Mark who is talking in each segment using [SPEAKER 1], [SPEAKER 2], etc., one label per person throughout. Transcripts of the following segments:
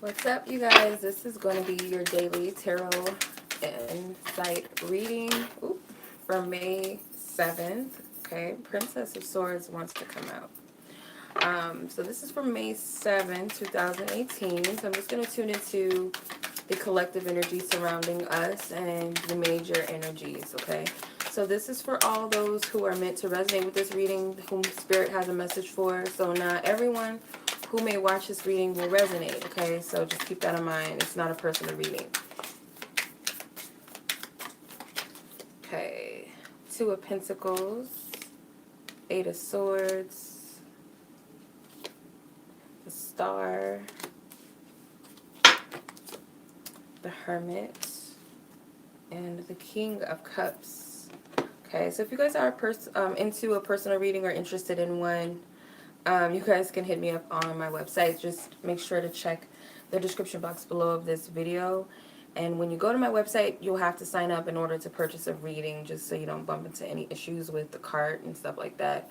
[SPEAKER 1] What's up, you guys? This is going to be your daily tarot insight reading for May 7th. Okay, Princess of Swords wants to come out. So this is for May 7th, 2018. So I'm just going to tune into the collective energy surrounding us and the major energies, okay? So this is for all those who are meant to resonate with this reading, whom Spirit has a message for. So not everyone who may watch this reading will resonate, okay? So just keep that in mind. It's not a personal reading. Okay. Two of Pentacles, Eight of Swords, the Star, the Hermit, and the King of Cups. Okay, so if you guys are into a personal reading or interested in one, you guys can hit me up on my website. Just make sure to check the description box below of this video. And when you go to my website, you'll have to sign up in order to purchase a reading, just so you don't bump into any issues with the cart and stuff like that.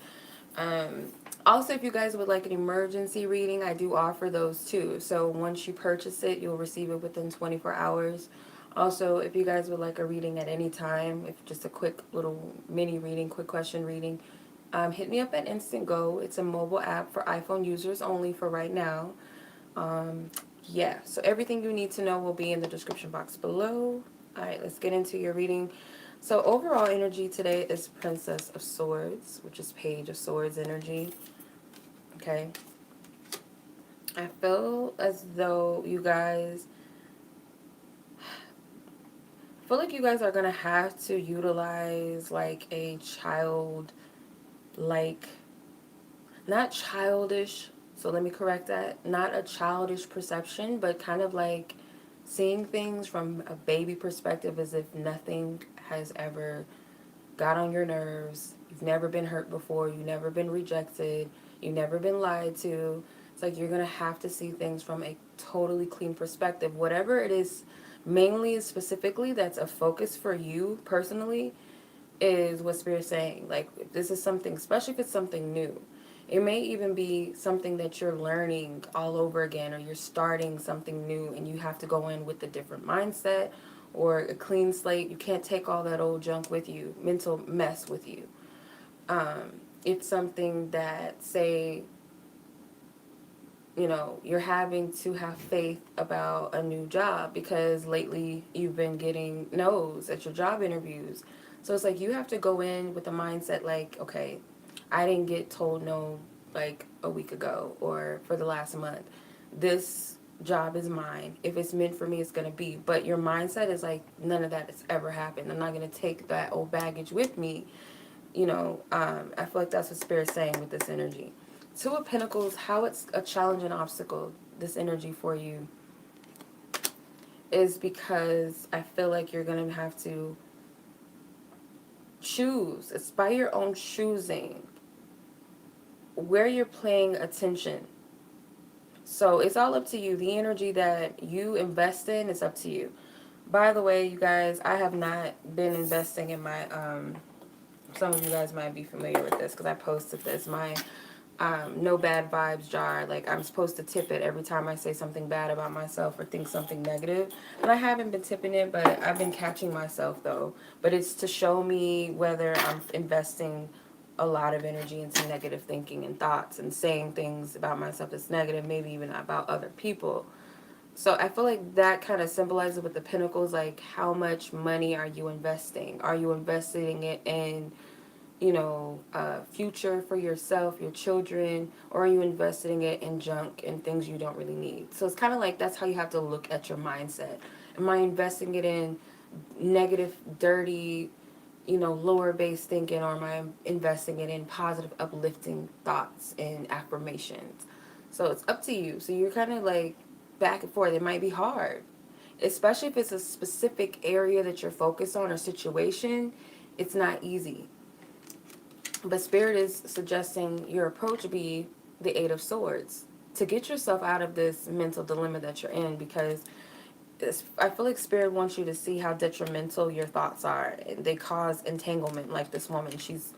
[SPEAKER 1] Also, if you guys would like an emergency reading, I do offer those too. So once you purchase it, you'll receive it within 24 hours. Also, if you guys would like a reading at any time, if just a quick little mini reading, quick question reading, hit me up at Instantgo. It's a mobile app for iPhone users only for right now. Yeah, so everything you need to know will be in the description box below. Alright, let's get into your reading. So overall energy today is Princess of Swords, which is Page of Swords energy. Okay. I feel as though you guys... I feel like you guys are going to have to utilize like a child... like, not childish, so let me correct that, not a childish perception, but kind of like seeing things from a baby perspective, as if nothing has ever got on your nerves. You've never been hurt before, you've never been rejected, you've never been lied to. It's like you're going to have to see things from a totally clean perspective. Whatever it is, mainly specifically, that's a focus for you personally, is what Spirit's saying. Like, if this is something, especially if it's something new, it may even be something that you're learning all over again, or you're starting something new and you have to go in with a different mindset or a clean slate. You can't take all that old junk with you, mental mess with you. It's something that, say, you know, you're having to have faith about a new job because lately you've been getting no's at your job interviews. So it's like you have to go in with a mindset like, okay, I didn't get told no like a week ago or for the last month. This job is mine. If it's meant for me, it's going to be. But your mindset is like, none of that has ever happened. I'm not going to take that old baggage with me. You know, I feel like that's what Spirit's saying with this energy. Two of Pentacles, how it's a challenge and obstacle, this energy for you, is because I feel like you're going to have to choose. It's by your own choosing where you're paying attention. So it's all up to you. The energy that you invest in is up to you. By the way, you guys, I have not been investing in my, some of you guys might be familiar with this because I posted this, my no bad vibes jar. Like, I'm supposed to tip it every time I say something bad about myself or think something negative. And I haven't been tipping it, but I've been catching myself though. But it's to show me whether I'm investing a lot of energy into negative thinking and thoughts and saying things about myself that's negative, maybe even about other people. So I feel like that kind of symbolizes with the Pentacles, like, how much money are you investing? Are you investing it in, you know, future for yourself, your children, or are you investing it in junk and things you don't really need? So it's kind of like that's how you have to look at your mindset. Am I investing it in negative, dirty, you know, lower base thinking, or am I investing it in positive, uplifting thoughts and affirmations? So it's up to you. So you're kind of like back and forth. It might be hard, especially if it's a specific area that you're focused on or situation. It's not easy. But Spirit is suggesting your approach be the Eight of Swords to get yourself out of this mental dilemma that you're in, because I feel like Spirit wants you to see how detrimental your thoughts are. They cause entanglement. Like this woman, she's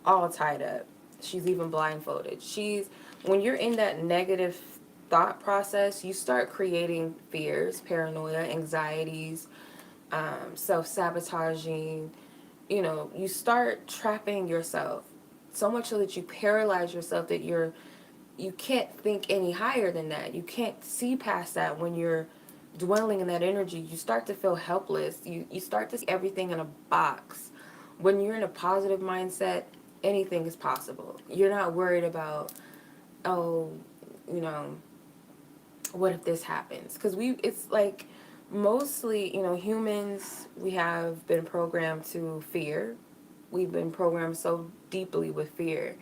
[SPEAKER 1] all tied up. She's even blindfolded. When you're in that negative thought process, you start creating fears, paranoia, anxieties, self-sabotaging. You start trapping yourself so much so that you paralyze yourself that you can't think any higher than that. You can't see past that. When you're dwelling in that energy, you start to feel helpless. You start to see everything in a box. When you're in a positive mindset, anything is possible. You're not worried about, oh, you know, what if this happens? Because it's like mostly, humans, we have been programmed to fear. We've been programmed so deeply with fear.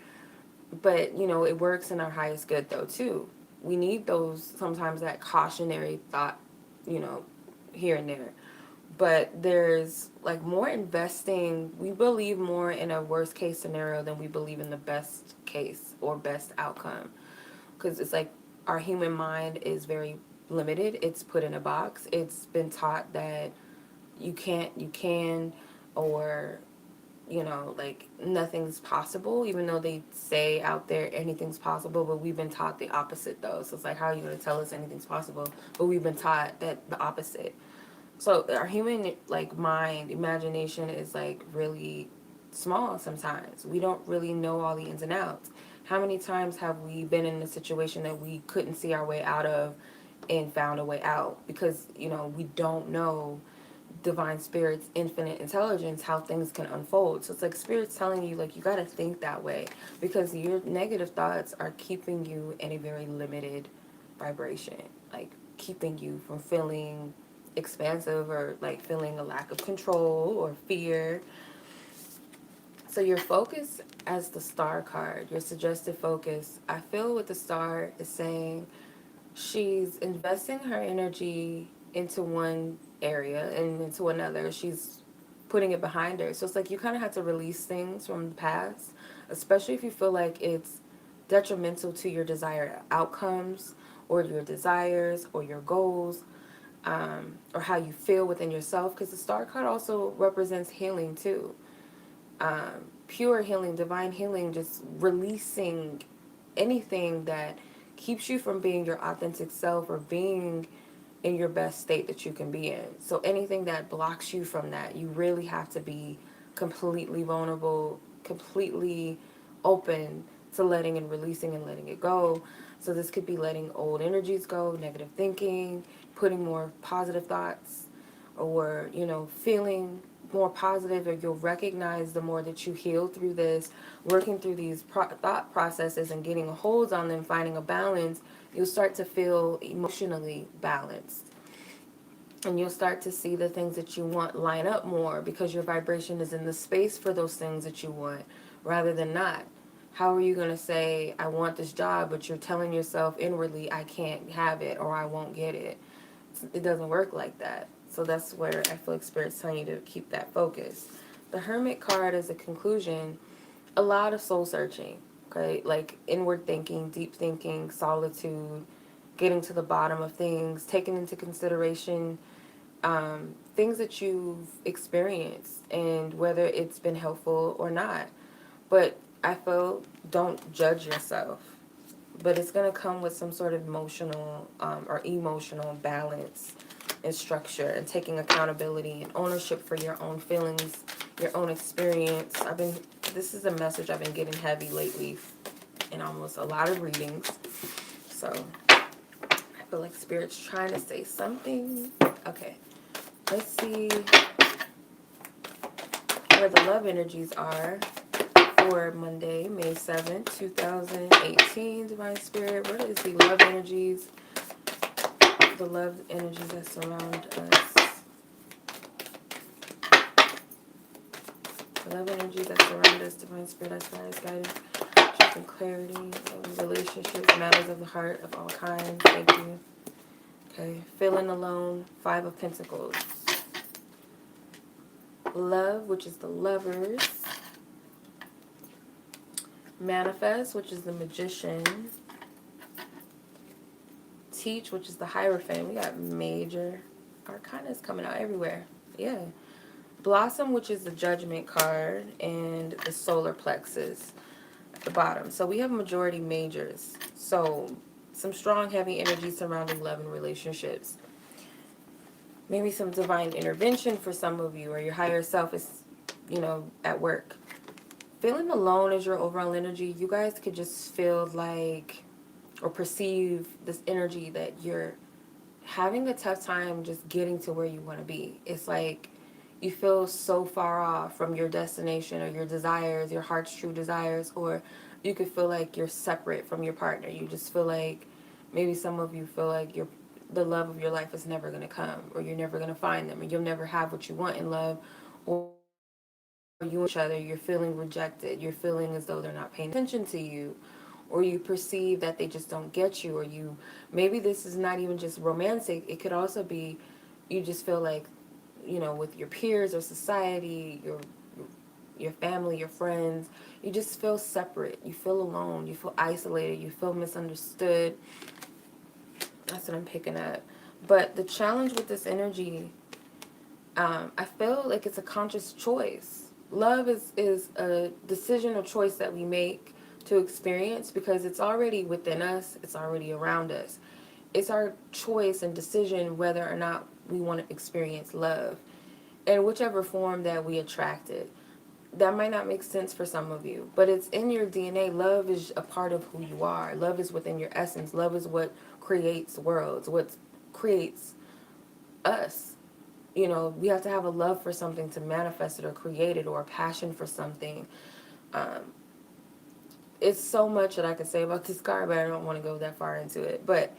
[SPEAKER 1] But, it works in our highest good, though, too. We need those, sometimes that cautionary thought, you know, here and there. But there's like more investing. We believe more in a worst case scenario than we believe in the best case or best outcome. Because it's like our human mind is very limited. It's put in a box. It's been taught that you can, or like nothing's possible, even though they say out there anything's possible, but we've been taught the opposite though. So it's like, how are you going to tell us anything's possible? But we've been taught that the opposite. So our human like mind, imagination is like really small sometimes. We don't really know all the ins and outs. How many times have we been in a situation that we couldn't see our way out of and found a way out because, we don't know divine spirit's infinite intelligence, how things can unfold. So it's like spirit's telling you, like, you got to think that way because your negative thoughts are keeping you in a very limited vibration, like keeping you from feeling expansive or like feeling a lack of control or fear. So your focus as the star card, your suggested focus, I feel what the star is saying, she's investing her energy into one area and into another. She's putting it behind her. So it's like you kind of have to release things from the past, especially if you feel like it's detrimental to your desired outcomes or your desires or your goals, or how you feel within yourself. Because the star card also represents healing too. Pure healing, divine healing, just releasing anything that keeps you from being your authentic self or being in your best state that you can be in. So anything that blocks you from that, you really have to be completely vulnerable, completely open to letting and releasing and letting it go. So this could be letting old energies go, negative thinking, putting more positive thoughts, or, feeling more positive, or you'll recognize the more that you heal through this, working through these thought processes and getting a hold on them, finding a balance, you'll start to feel emotionally balanced. And you'll start to see the things that you want line up more because your vibration is in the space for those things that you want rather than not. How are you going to say, I want this job, but you're telling yourself inwardly, I can't have it or I won't get it? It doesn't work like that. So that's where I feel like Spirit's telling you to keep that focus. The Hermit card is a conclusion, a lot of soul searching, okay? Like inward thinking, deep thinking, solitude, getting to the bottom of things, taking into consideration things that you've experienced and whether it's been helpful or not. But I feel, don't judge yourself. But it's going to come with some sort of emotional or emotional balance and structure and taking accountability and ownership for your own feelings, your own experience. This is a message I've been getting heavy lately in almost a lot of readings. So I feel like Spirit's trying to say something. Okay, let's see where the love energies are for Monday, May 7th, 2018. Divine Spirit, what is the love energies? The love energies that surround us. The love energies that surround us. Divine Spirit, that's guidance, truth and clarity, relationships, matters of the heart of all kinds. Thank you. Okay, feeling alone, 5 of Pentacles. Love, which is the Lovers. Manifest, which is the Magician. Teach, which is the Hierophant. We got major arcanas coming out everywhere. Yeah. Blossom, which is the Judgment card, and the Solar Plexus at the bottom. So we have majority majors. So some strong, heavy energy surrounding love and relationships. Maybe some divine intervention for some of you, or your higher self is, at work. Feeling alone is your overall energy. You guys could just feel like, or perceive this energy that you're having a tough time just getting to where you want to be. It's like you feel so far off from your destination or your desires, your heart's true desires, or you could feel like you're separate from your partner. You just feel like, maybe some of you feel like the love of your life is never going to come, or you're never going to find them, or you'll never have what you want in love, or you and each other, you're feeling rejected, you're feeling as though they're not paying attention to you, or you perceive that they just don't get you, or maybe this is not even just romantic, it could also be you just feel like, with your peers or society, your family, your friends, you just feel separate, you feel alone, you feel isolated, you feel misunderstood. That's what I'm picking up. But the challenge with this energy, I feel like it's a conscious choice. Love is a decision or choice that we make to experience, because it's already within us, it's already around us. It's our choice and decision whether or not we want to experience love, in whichever form that we attract it. That might not make sense for some of you, but it's in your DNA. Love is a part of who you are. Love is within your essence. Love is what creates worlds, what creates us. We have to have a love for something to manifest it or create it, or a passion for something. Um, it's so much that I could say about this card, but I don't want to go that far into it. But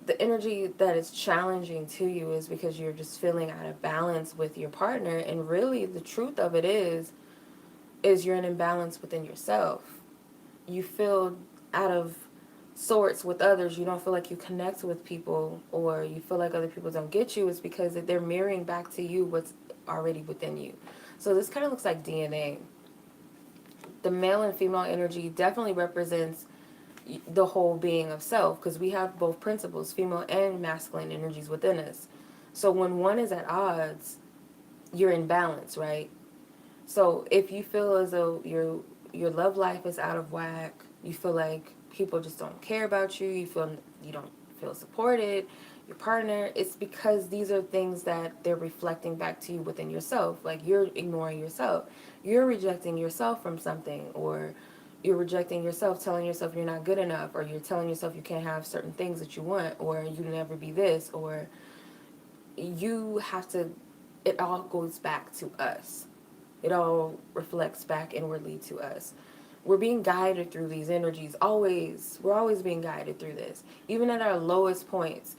[SPEAKER 1] the energy that is challenging to you is because you're just feeling out of balance with your partner, and really the truth of it is you're in imbalance within yourself. You feel out of sorts with others. You don't feel like you connect with people, or you feel like other people don't get you. It's because they're mirroring back to you what's already within you. So this kind of looks like DNA. The male and female energy definitely represents the whole being of self, because we have both principles, female and masculine energies within us. So when one is at odds, you're in balance, right? So if you feel as though your love life is out of whack, you feel like people just don't care about you, you feel you don't feel supported, your partner, it's because these are things that they're reflecting back to you within yourself. Like, you're ignoring yourself. You're rejecting yourself from something, or you're rejecting yourself, telling yourself you're not good enough, or you're telling yourself you can't have certain things that you want, or you never be this, or you have to, it all goes back to us. It all reflects back inwardly to us. We're being guided through these energies. Always. We're always being guided through this. Even at our lowest points,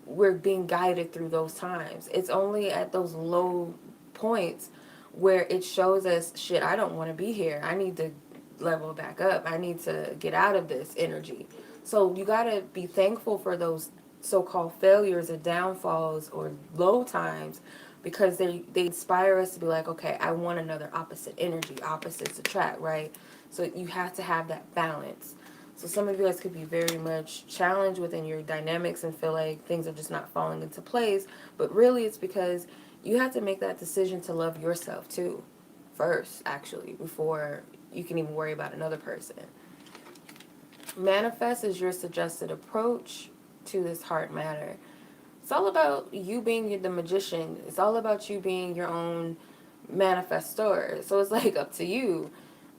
[SPEAKER 1] we're being guided through those times. It's only at those low points where it shows us, shit, I don't want to be here. I need to level back up. I need to get out of this energy. So you got to be thankful for those so-called failures or downfalls or low times, because they inspire us to be like, okay, I want another opposite energy. Opposites attract, right? So you have to have that balance. So some of you guys could be very much challenged within your dynamics and feel like things are just not falling into place. But really it's because you have to make that decision to love yourself too, first, actually, before you can even worry about another person. Manifest is your suggested approach to this heart matter. It's all about you being the magician. It's all about you being your own manifestor. So it's like up to you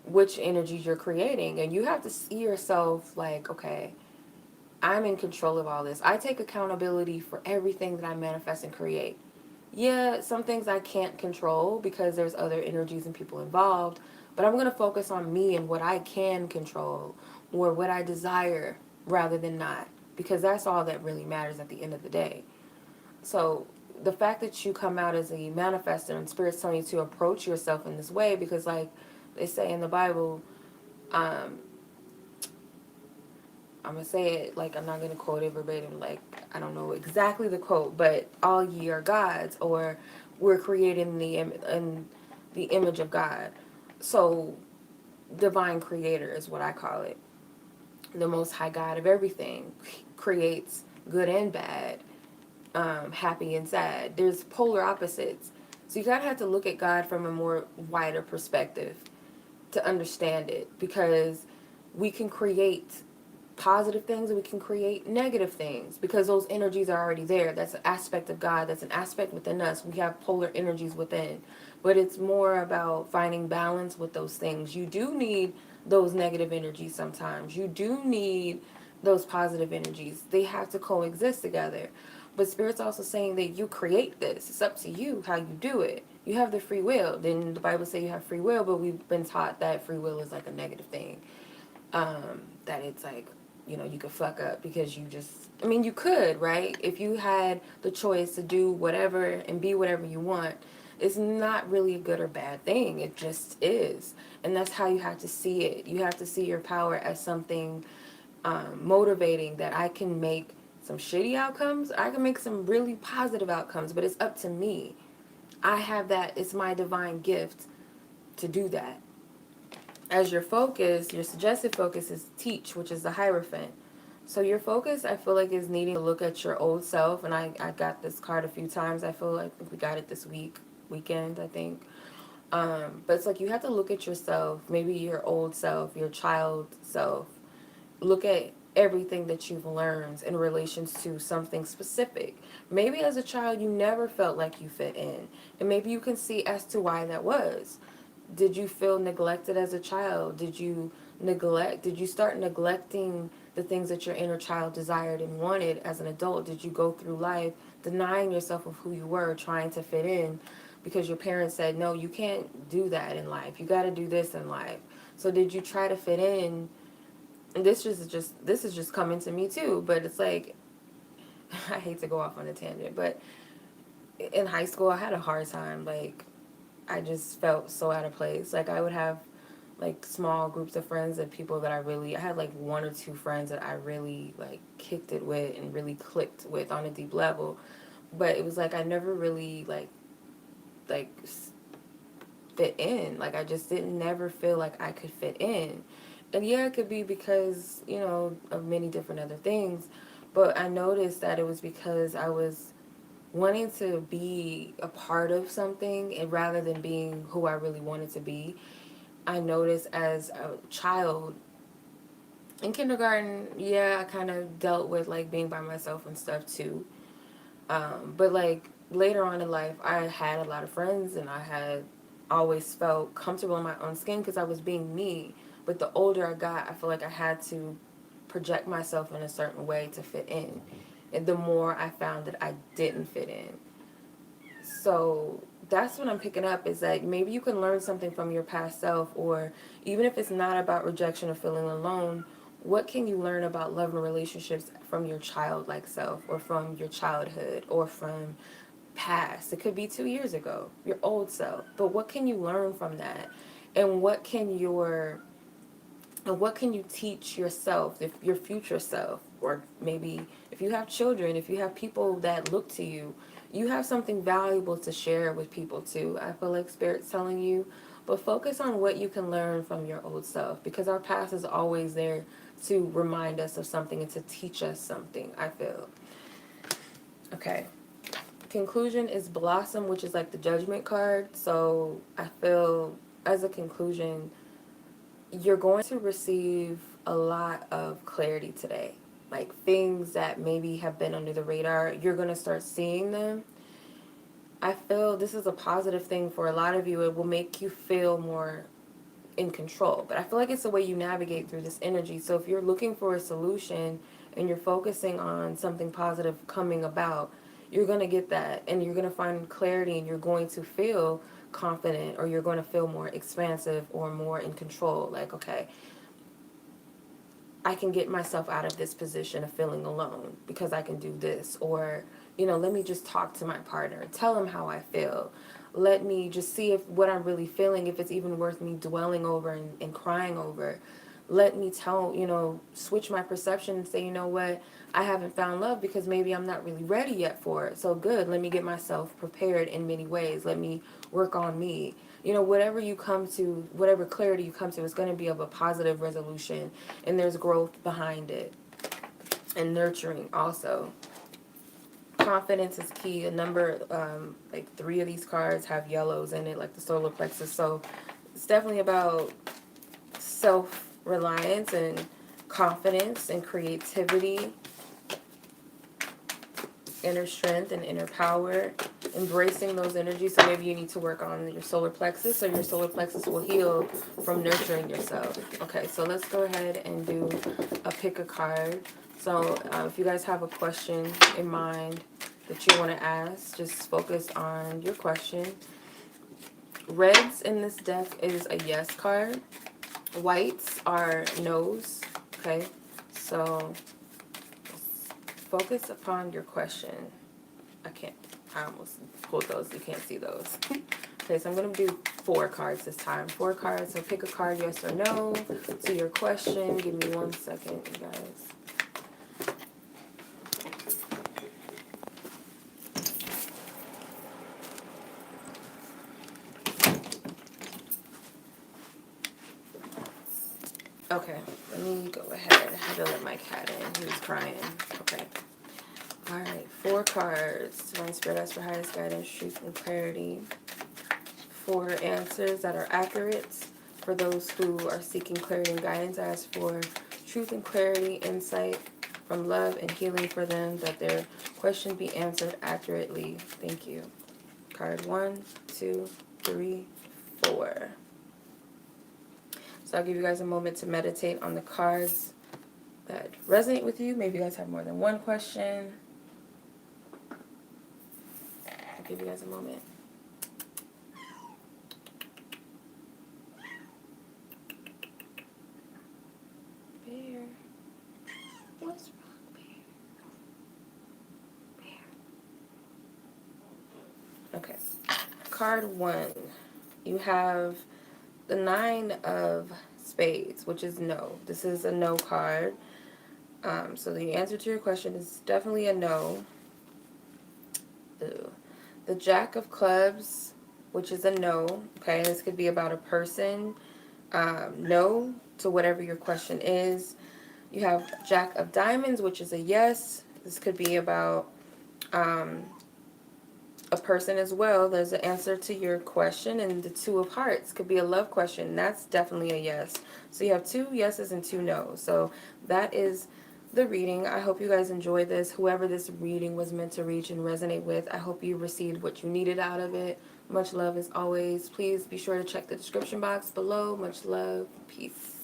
[SPEAKER 1] which energies you're creating. And you have to see yourself like, okay, I'm in control of all this. I take accountability for everything that I manifest and create. Yeah, some things I can't control because there's other energies and people involved, but I'm going to focus on me and what I can control, or what I desire, rather than not, because that's all that really matters at the end of the day. So the fact that you come out as a manifester and Spirit's telling you to approach yourself in this way, because like they say in the Bible, um, I'm going to say it, like, I'm not going to quote it verbatim, like, I don't know exactly the quote, but all ye are gods, or we're created in the image of God. So divine creator is what I call it. The most high God of everything creates good and bad, happy and sad. There's polar opposites. So you gotta have to look at God from a more wider perspective to understand it, because we can create positive things and we can create negative things because those energies are already there. That's an aspect of God. That's an aspect within us. We have polar energies within. But it's more about finding balance with those things. You do need those negative energies sometimes. You do need those positive energies. They have to coexist together. But Spirit's also saying that you create this. It's up to you how you do it. You have the free will. Then the Bible says you have free will, but we've been taught that free will is like a negative thing. That it's like, you could fuck up because you could, right? If you had the choice to do whatever and be whatever you want, it's not really a good or bad thing. It just is. And that's how you have to see it. You have to see your power as something motivating, that I can make some shitty outcomes. I can make some really positive outcomes, but it's up to me. I have that. It's my divine gift to do that. As your focus, your suggested focus is teach, which is the Hierophant. So your focus, I feel like, is needing to look at your old self. And I got this card a few times. I think we got it this weekend, I think. But it's like you have to look at yourself, maybe your old self, your child self. Look at everything that you've learned in relation to something specific. Maybe as a child you never felt like you fit in. And maybe you can see as to why that was. Did you feel neglected as a child? Did you start neglecting the things that your inner child desired and wanted as an adult? Did you go through life denying yourself of who you were, trying to fit in because your parents said, no, you can't do that in life. You got to do this in life. So did you try to fit in? And this is just coming to me too, but it's like, I hate to go off on a tangent, but in high school I had a hard time. Like, I just felt so out of place. Like, I would have like small groups of friends and people that I had like one or two friends that I really like kicked it with and really clicked with on a deep level. But it was like I never really like fit in. Like, I just didn't never feel like I could fit in. And yeah, it could be because, of many different other things. But I noticed that it was because I was wanting to be a part of something, and rather than being who I really wanted to be. I noticed as a child in kindergarten, yeah, I kind of dealt with like being by myself and stuff too. But like later on in life, I had a lot of friends and I had always felt comfortable in my own skin because I was being me. But the older I got, I feel like I had to project myself in a certain way to fit in. And the more I found that I didn't fit in. So that's what I'm picking up, is that maybe you can learn something from your past self, or even if it's not about rejection or feeling alone, what can you learn about love and relationships from your childlike self, or from your childhood, or from past? It could be 2 years ago, your old self. But what can you learn from that? And what can you teach yourself, if your future self, or maybe if you have children, if you have people that look to you, you have something valuable to share with people too. I feel like Spirit's telling you, but focus on what you can learn from your old self, because our past is always there to remind us of something and to teach us something, I feel. Okay. Conclusion is Blossom, which is like the Judgment card. So I feel, as a conclusion, you're going to receive a lot of clarity today. Like, things that maybe have been under the radar, you're going to start seeing them. I feel this is a positive thing for a lot of you. It will make you feel more in control. But I feel like it's the way you navigate through this energy. So if you're looking for a solution and you're focusing on something positive coming about, you're going to get that, and you're going to find clarity, and you're going to feel confident, or you're going to feel more expansive or more in control. Like, okay, I can get myself out of this position of feeling alone because I can do this. Or, let me just talk to my partner, tell him how I feel. Let me just see if what I'm really feeling, if it's even worth me dwelling over and crying over. Let me switch my perception and say, you know what, I haven't found love because maybe I'm not really ready yet for it. So good, let me get myself prepared in many ways. Let me work on me. Whatever you come to, whatever clarity you come to, is going to be of a positive resolution, and there's growth behind it, and nurturing also. Confidence is key. A number, like 3 of these cards have yellows in it, like the solar plexus. So it's definitely about self-reliance and confidence and creativity, inner strength and inner power, embracing those energies. So maybe you need to work on your solar plexus, so your solar plexus will heal from nurturing yourself. Okay, so let's go ahead and do a pick a card. So if you guys have a question in mind that you want to ask, just focus on your question. Reds in this deck is a yes card. Whites are no's. Okay, so focus upon your question. I almost pulled those. You can't see those. Okay, so I'm going to do 4 cards this time. 4 cards. So pick a card, yes or no, to your question. Give me 1 second, you guys. Okay, let me go ahead. I had to let my cat in. He was crying. Okay. Alright, 4 cards. Divine Spirit, ask for highest guidance, truth, and clarity. 4 answers that are accurate. For those who are seeking clarity and guidance, I ask for truth and clarity, insight from love and healing for them, that their question be answered accurately. Thank you. Card 1, 2, 3, 4. So I'll give you guys a moment to meditate on the cards that resonate with you. Maybe you guys have more than one question. I'll give you guys a moment. Bear. What's wrong, Bear? Bear. Okay. Card 1. You have the 9 of Spades, which is no. This is a no card. So the answer to your question is definitely a no. Ooh. The Jack of Clubs, which is a no. Okay, this could be about a person. No to whatever your question is. You have Jack of Diamonds, which is a yes. This could be about a person as well. There's an answer to your question. And the Two of Hearts could be a love question. That's definitely a yes. So you have 2 yeses and 2 no's. So that is the reading. I hope you guys enjoyed this. Whoever this reading was meant to reach and resonate with, I hope you received what you needed out of it. Much love as always. Please be sure to check the description box below. Much love. Peace.